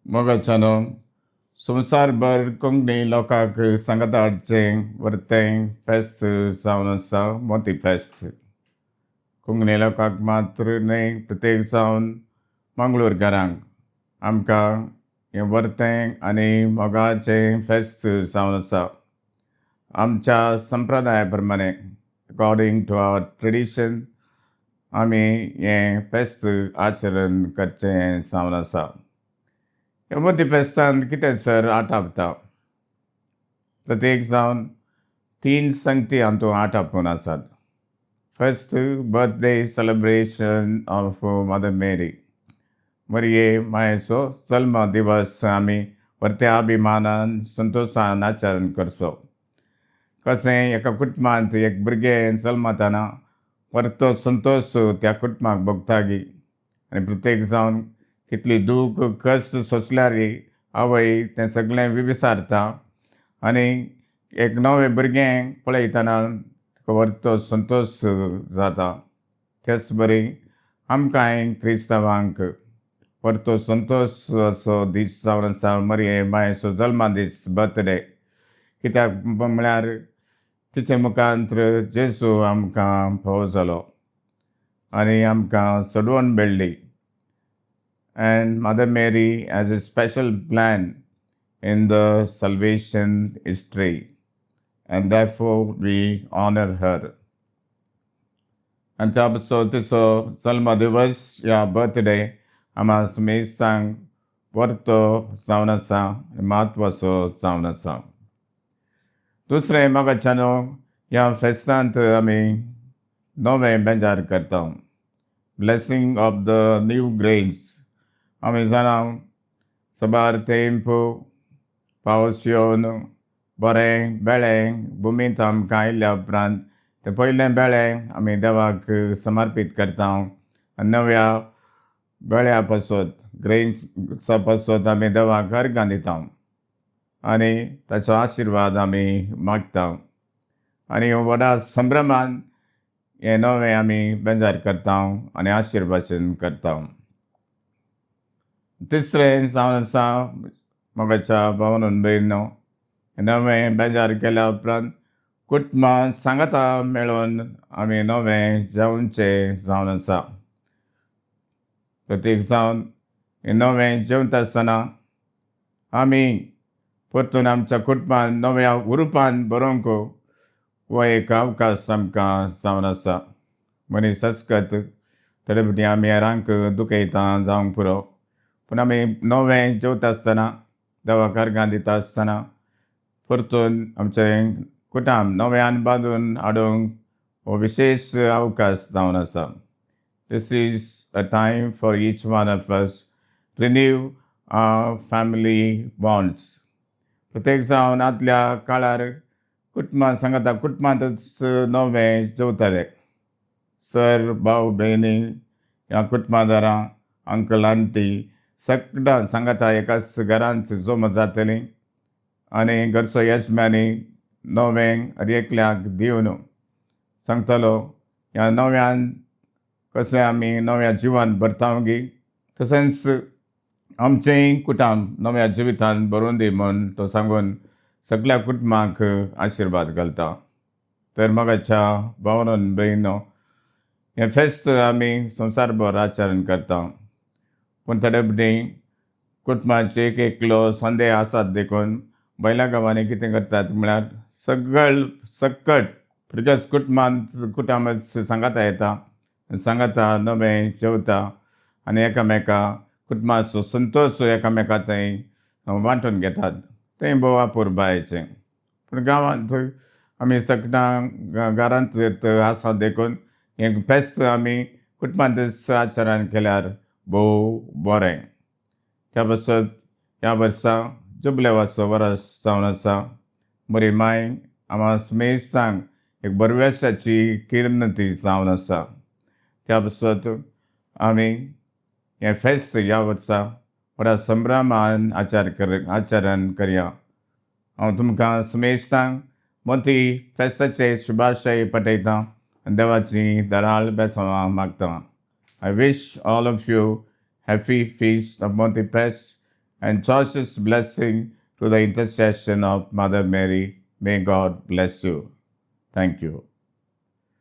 मोगाच्यानो संवसारभर कोंकणी लोकांक सांगता हाडचें वर्तें फेस्त जावन आसा मोती फेस्त. कोंकणी लोकांक मात्र न्हय प्रत्येक जावन मंगळूर घरांक आमकां हें वर्तें आनी मोगाचें फेस्त जावन आसा. आमच्या संप्रदाया प्रमाणे अकॉर्डिंग टू आवर ट्रेडिशन आमी हें फेस्त आचरण करचें जावन आसा. ह्या मोती फेस्तान कितें सर आटापता? प्रत्येक जावन 3 संगती हातूंत आटापून आसात. First, birthday celebration of mother Mary. मरये मायेचो जल्म दिवस आमी व्हरत्या अभिमानान संतोशान आचरण करचो. कशें एका कुटुंबांत एक भुरगें जल्मताना परतो संतोश त्या कुटुंबाक भोगतागी आनी प्रत्येक जावन कितली दूख कश्ट सोंसल्यारय आवय तें सगळें विसारता आनी एक नवें भुरगें पळयतना व्हरतो संतोश जाता. तेच बरी आमकांय क्रिस्तांवांक व्हरतो संतोश असो दीस जावन आसा मरये मायेचो जल्मा दीस, बर्थडे. कित्याक म्हळ्यार तिचे मुखांतर जेजू आमकां फोव जालो आनी आमकां सोडवण मेळ्ळी. And Mother Mary has a special plan in the salvation history, and therefore we honor her. And त्यापासून तिचो जल्म दिवस या बर्थडे आम्हा समेस्तांक वर्तो जावन आसा, म्हत्वाचो जावन आसा. दुसरें मोगाच्यानो ह्या फेस्तांत आमी नवें बेजार करता. Blessing of the new grains. आमी जाणा सबार तेंप पावस येवन बरें बेळें भुमींत आमकां आयिल्ल्या उपरांत तें पयलें बेळें आमी देवाक समर्पीत करता. नव्या बेळ्या पासत ग्रेन्सा पासत आमी देवाक अर्गां दिता आनी ताचो आशिर्वाद आमी मागता आनी व्हडा संभ्रमान हें नवें आमी बेजार करता आनी आशिर्वाचन करता. तिसरें जावन आसा मोगाच्या भावांनो भयणींनो, नवें बेजार केल्या उपरांत कुटुंबां सांगाता मेळून आमी नवें जेवचें जावन आसा. प्रत्येक जावन हें नवें जेवता आसतना आमी परतून आमच्या कुटुंबान नव्या उरुपान बरोवंक हो एक अवकाश आमकां जावन आसा. मनीस आसकत थोडे आमी हेरांक दुखयता जावंक पुरो, पूण आमी नवें जेवता आसतना देवाक अर्गां दिता आसतना परतून आमचें कुटाम नव्यान बांदून हाडूंक हो विशेश अवकाश जावन आसा. This is a time for each one of us to renew our family bonds. प्रत्येक जावन आदल्या काळार कुटुंबां सांगता कुटुंबांतच नवें जेवताले. सर भाव भयणी ह्या कुटुंबादारां अंकल आंटी सगळां सांगता एकाच घरांत जमा जातलीं आनी घरचो येजमानी नवें एकल्याक दिवन सांगतालो ह्या नव्यान कशें आमी नव्या जिवान भरतावगी तशेंच आमचेंय कुटाम नव्या जिवितान भरून दी म्हूण तो सांगून सगळ्या कुटुंबाक आशिर्वाद घालता. तर मोगाच्या भावांनो भयणींनो, हें फेस्त आमी संवसारभर आचरण करता. पूण थोडे कुटुंबाचे एक एकलो संदेह आसात देखून बैल्या गांवांनी कितें करतात म्हळ्यार सकट प्रगस कुटुंबांत सांगाता येता, सांगाता नवें जेवता आनी एकामेका कुटुंबाचो संतोश एकामेका थंय वांटून घेतात. तें भोव अपुरबायेचें. पूण गांवांत आमी सगळां घरांत आसा देखून हें फेस्त आमी कुटुंबांतच आचरण केल्यार भोव बरें. त्या पासत ह्या वर्सा जुबलेवाचो वर्स जावन आसा. बरी माय आम्हा समेस्तांक एक बरवेसाची किर्नती जावन आसा. त्या पासत आमी हें फेस्त ह्या वर्सा व्हडा संभ्रमान आचरण करया. हांव तुमकां समेस्तांक मोती फेस्ताचे शुभाशय पठयतां आनी देवाची दराळ बेसांवां मागता. I wish all of you happy feast of Monthi Fest and choicest blessing through the intercession of Mother Mary. May God bless you. Thank you.